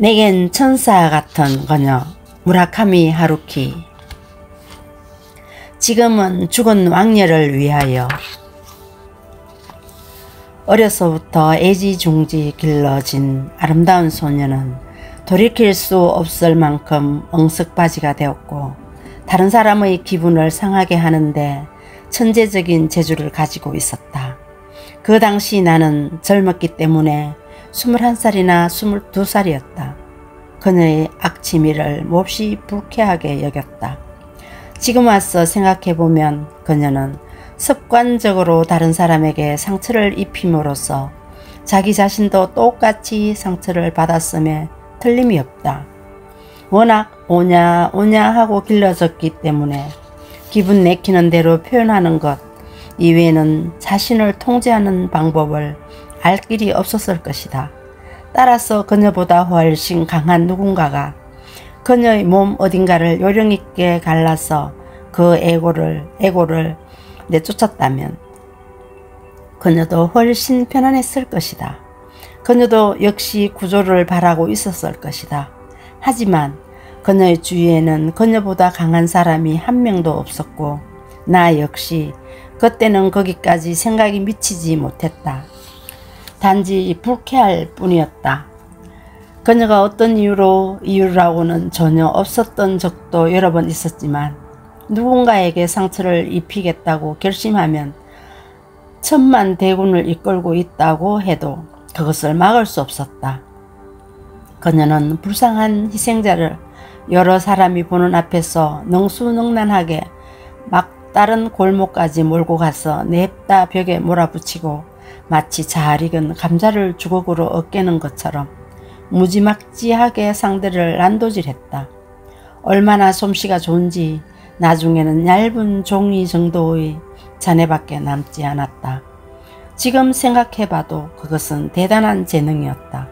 내겐 천사 같은 그녀 무라카미 하루키. 지금은 죽은 왕녀를 위하여. 어려서부터 애지중지 길러진 아름다운 소녀는 돌이킬 수 없을 만큼 엉석바지가 되었고 다른 사람의 기분을 상하게 하는데 천재적인 재주를 가지고 있었다. 그 당시 나는 젊었기 때문에 21살이나 22살이었다. 그녀의 악취미를 몹시 불쾌하게 여겼다. 지금 와서 생각해보면 그녀는 습관적으로 다른 사람에게 상처를 입힘으로써 자기 자신도 똑같이 상처를 받았음에 틀림이 없다. 워낙 오냐 하고 길러졌기 때문에 기분 내키는 대로 표현하는 것 이외에는 자신을 통제하는 방법을 알 길이 없었을 것이다. 따라서 그녀보다 훨씬 강한 누군가가 그녀의 몸 어딘가를 요령있게 갈라서 그 애고를 내쫓았다면 그녀도 훨씬 편안했을 것이다. 그녀도 역시 구조를 바라고 있었을 것이다. 하지만 그녀의 주위에는 그녀보다 강한 사람이 한 명도 없었고 나 역시 그때는 거기까지 생각이 미치지 못했다. 단지 불쾌할 뿐이었다. 그녀가 어떤 이유라고는 전혀 없었던 적도 여러 번 있었지만 누군가에게 상처를 입히겠다고 결심하면 천만 대군을 이끌고 있다고 해도 그것을 막을 수 없었다. 그녀는 불쌍한 희생자를 여러 사람이 보는 앞에서 능수능란하게 막다른 골목까지 몰고 가서 냅다 벽에 몰아붙이고 마치 잘 익은 감자를 주걱으로 얻게는 것처럼 무지막지하게 상대를 난도질했다. 얼마나 솜씨가 좋은지 나중에는 얇은 종이 정도의 잔해밖에 남지 않았다. 지금 생각해봐도 그것은 대단한 재능이었다.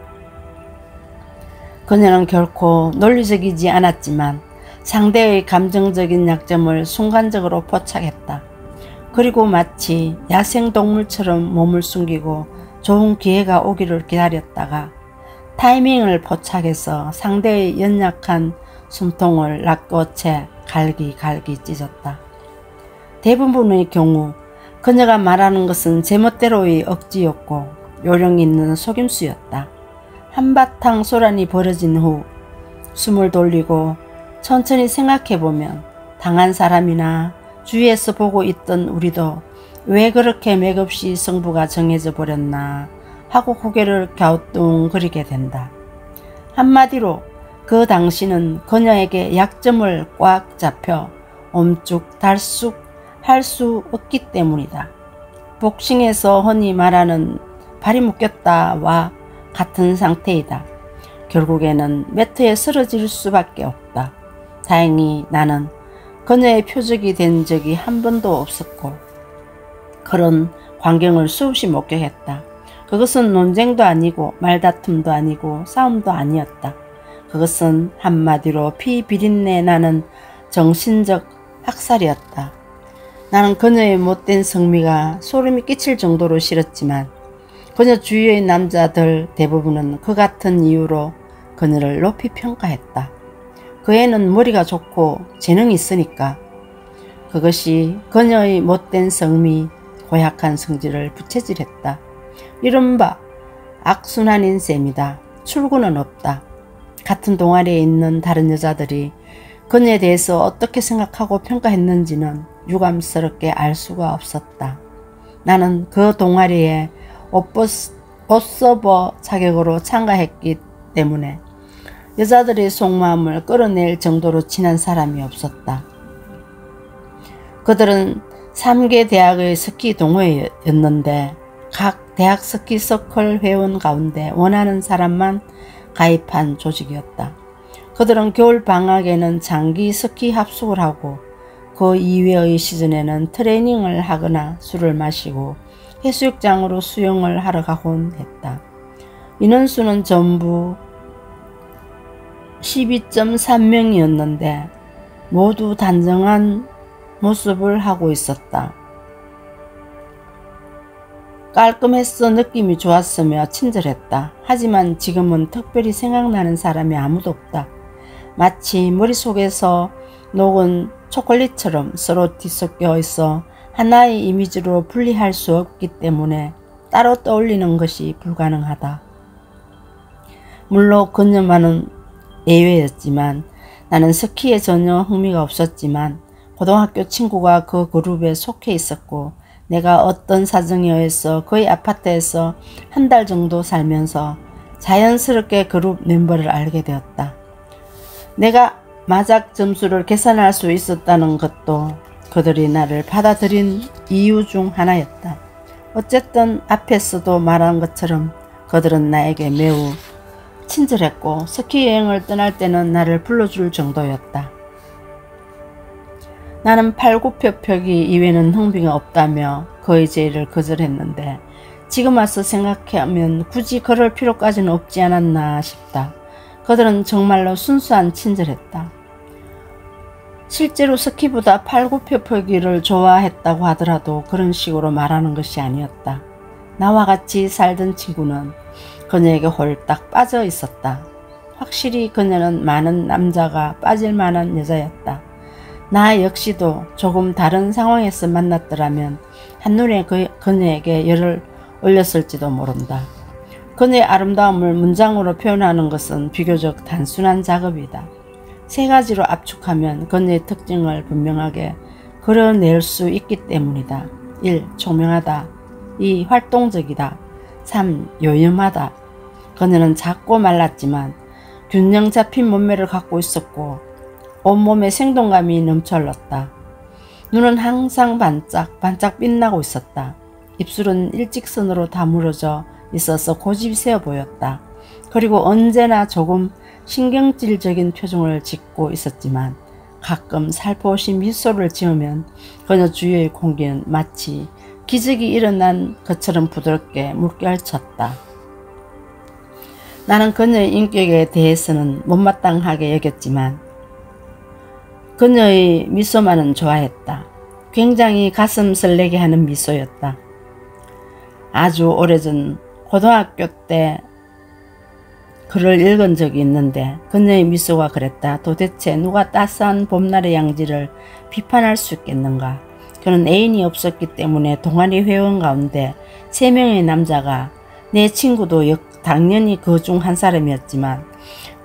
그녀는 결코 논리적이지 않았지만 상대의 감정적인 약점을 순간적으로 포착했다. 그리고 마치 야생동물처럼 몸을 숨기고 좋은 기회가 오기를 기다렸다가 타이밍을 포착해서 상대의 연약한 숨통을 낚고 채 갈기갈기 찢었다. 대부분의 경우 그녀가 말하는 것은 제멋대로의 억지였고 요령 있는 속임수였다. 한바탕 소란이 벌어진 후 숨을 돌리고 천천히 생각해보면 당한 사람이나 주위에서 보고 있던 우리도 왜 그렇게 맥없이 승부가 정해져 버렸나 하고 고개를 갸우뚱거리게 된다. 한마디로 그 당시는 그녀에게 약점을 꽉 잡혀 엄죽달쑥 할 수 없기 때문이다. 복싱에서 흔히 말하는 발이 묶였다와 같은 상태이다. 결국에는 매트에 쓰러질 수밖에 없다. 다행히 나는 그녀의 표적이 된 적이 한 번도 없었고 그런 광경을 수없이 목격했다. 그것은 논쟁도 아니고 말다툼도 아니고 싸움도 아니었다. 그것은 한마디로 피 비린내 나는 정신적 학살이었다. 나는 그녀의 못된 성미가 소름이 끼칠 정도로 싫었지만 그녀 주위의 남자들 대부분은 그 같은 이유로 그녀를 높이 평가했다. 그 애는 머리가 좋고 재능이 있으니까. 그것이 그녀의 못된 성미, 고약한 성질을 부채질했다. 이른바 악순환인 셈이다. 출구는 없다. 같은 동아리에 있는 다른 여자들이 그녀에 대해서 어떻게 생각하고 평가했는지는 유감스럽게 알 수가 없었다. 나는 그 동아리에 옷서버 자격으로 참가했기 때문에 여자들의 속마음을 끌어낼 정도로 친한 사람이 없었다. 그들은 3개 대학의 스키 동호회였는데 각 대학 스키 서클 회원 가운데 원하는 사람만 가입한 조직이었다. 그들은 겨울 방학에는 장기 스키 합숙을 하고 그 이외의 시즌에는 트레이닝을 하거나 술을 마시고 해수욕장으로 수영을 하러 가곤 했다. 인원수는 전부 12.3명이었는데 모두 단정한 모습을 하고 있었다. 깔끔했어 느낌이 좋았으며 친절했다. 하지만 지금은 특별히 생각나는 사람이 아무도 없다. 마치 머릿속에서 녹은 초콜릿처럼 서로 뒤섞여 있어 하나의 이미지로 분리할 수 없기 때문에 따로 떠올리는 것이 불가능하다. 물론 그녀만은 예외였지만 나는 스키에 전혀 흥미가 없었지만 고등학교 친구가 그 그룹에 속해 있었고 내가 어떤 사정에 의해서 그의 아파트에서 한 달 정도 살면서 자연스럽게 그룹 멤버를 알게 되었다. 내가 마작 점수를 계산할 수 있었다는 것도 그들이 나를 받아들인 이유 중 하나였다. 어쨌든 앞에서도 말한 것처럼 그들은 나에게 매우 친절했고 스키 여행을 떠날 때는 나를 불러줄 정도였다. 나는 팔굽혀펴기 이외에는 흥미가 없다며 그의 제의를 거절했는데 지금 와서 생각하면 굳이 그럴 필요까지는 없지 않았나 싶다. 그들은 정말로 순수한 친절했다. 실제로 스키보다 팔굽혀펴기를 좋아했다고 하더라도 그런 식으로 말하는 것이 아니었다. 나와 같이 살던 친구는 그녀에게 홀딱 빠져 있었다. 확실히 그녀는 많은 남자가 빠질 만한 여자였다. 나 역시도 조금 다른 상황에서 만났더라면 한눈에 그녀에게 열을 올렸을지도 모른다. 그녀의 아름다움을 문장으로 표현하는 것은 비교적 단순한 작업이다. 세 가지로 압축하면 그녀의 특징을 분명하게 그려낼 수 있기 때문이다. 1. 총명하다. 2. 활동적이다. 3. 요염하다. 그녀는 작고 말랐지만 균형 잡힌 몸매를 갖고 있었고 온몸에 생동감이 넘쳐 흘렀다. 눈은 항상 반짝 빛나고 있었다. 입술은 일직선으로 다물어져 있어서 고집이 세어 보였다. 그리고 언제나 조금 신경질적인 표정을 짓고 있었지만 가끔 살포시 미소를 지으면 그녀 주위의 공기는 마치 기적이 일어난 것처럼 부드럽게 물결쳤다. 나는 그녀의 인격에 대해서는 못마땅하게 여겼지만 그녀의 미소만은 좋아했다. 굉장히 가슴 설레게 하는 미소였다. 아주 오래전 고등학교 때 글을 읽은 적이 있는데 그녀의 미소가 그랬다. 도대체 누가 따스한 봄날의 양지를 비판할 수 있겠는가. 그는 애인이 없었기 때문에 동아리 회원 가운데 3명의 남자가 내 친구도 당연히 그 중 한 사람이었지만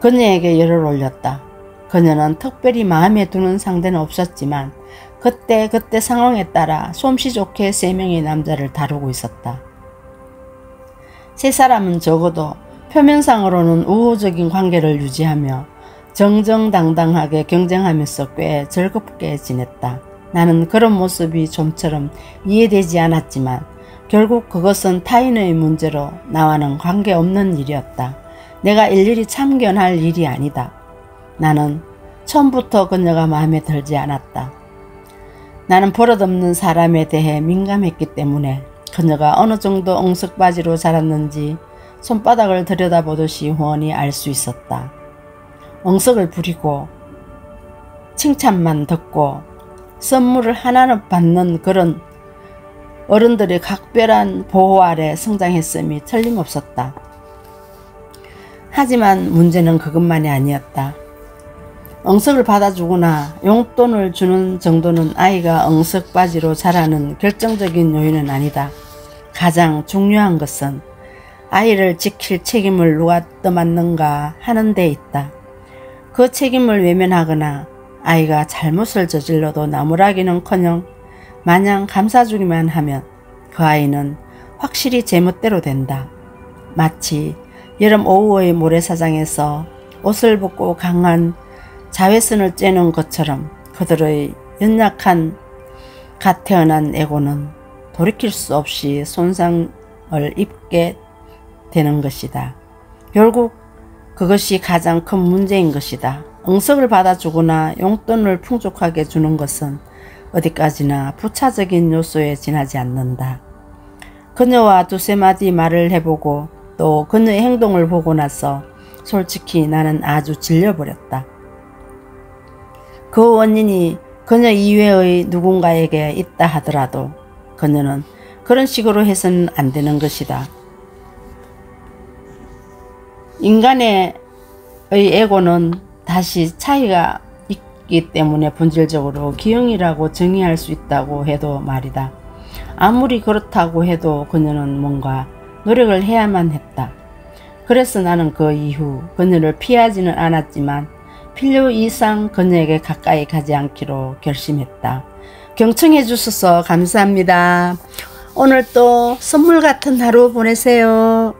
그녀에게 열을 올렸다. 그녀는 특별히 마음에 두는 상대는 없었지만 그때 상황에 따라 솜씨 좋게 3명의 남자를 다루고 있었다. 세 사람은 적어도 표면상으로는 우호적인 관계를 유지하며 정정당당하게 경쟁하면서 꽤 즐겁게 지냈다. 나는 그런 모습이 좀처럼 이해되지 않았지만 결국 그것은 타인의 문제로 나와는 관계없는 일이었다. 내가 일일이 참견할 일이 아니다. 나는 처음부터 그녀가 마음에 들지 않았다. 나는 버릇없는 사람에 대해 민감했기 때문에 그녀가 어느 정도 엉석바지로 자랐는지 손바닥을 들여다보듯이 훤히 알 수 있었다. 엉석을 부리고 칭찬만 듣고 선물을 하나는 받는 그런 어른들의 각별한 보호 아래 성장했음이 틀림없었다. 하지만 문제는 그것만이 아니었다. 엉석을 받아주거나 용돈을 주는 정도는 아이가 엉석바지로 자라는 결정적인 요인은 아니다. 가장 중요한 것은 아이를 지킬 책임을 누가 떠맡는가 하는 데 있다. 그 책임을 외면하거나 아이가 잘못을 저질러도 나무라기는커녕 마냥 감싸주기만 하면 그 아이는 확실히 제멋대로 된다. 마치 여름 오후의 모래사장에서 옷을 벗고 강한 자외선을 쬐는 것처럼 그들의 연약한 갓 태어난 에고는 돌이킬 수 없이 손상을 입게 되는 것이다. 결국 그것이 가장 큰 문제인 것이다. 엉석을 받아주거나 용돈을 풍족하게 주는 것은 어디까지나 부차적인 요소에 지나지 않는다. 그녀와 두세 마디 말을 해보고 또 그녀의 행동을 보고 나서 솔직히 나는 아주 질려버렸다. 그 원인이 그녀 이외의 누군가에게 있다 하더라도 그녀는 그런 식으로 해서는 안 되는 것이다. 인간의 에고는 다시 차이가 있기 때문에 본질적으로 기형이라고 정의할 수 있다고 해도 말이다. 아무리 그렇다고 해도 그녀는 뭔가 노력을 해야만 했다. 그래서 나는 그 이후 그녀를 피하지는 않았지만 필요 이상 그녀에게 가까이 가지 않기로 결심했다. 경청해 주셔서 감사합니다. 오늘 또 선물 같은 하루 보내세요.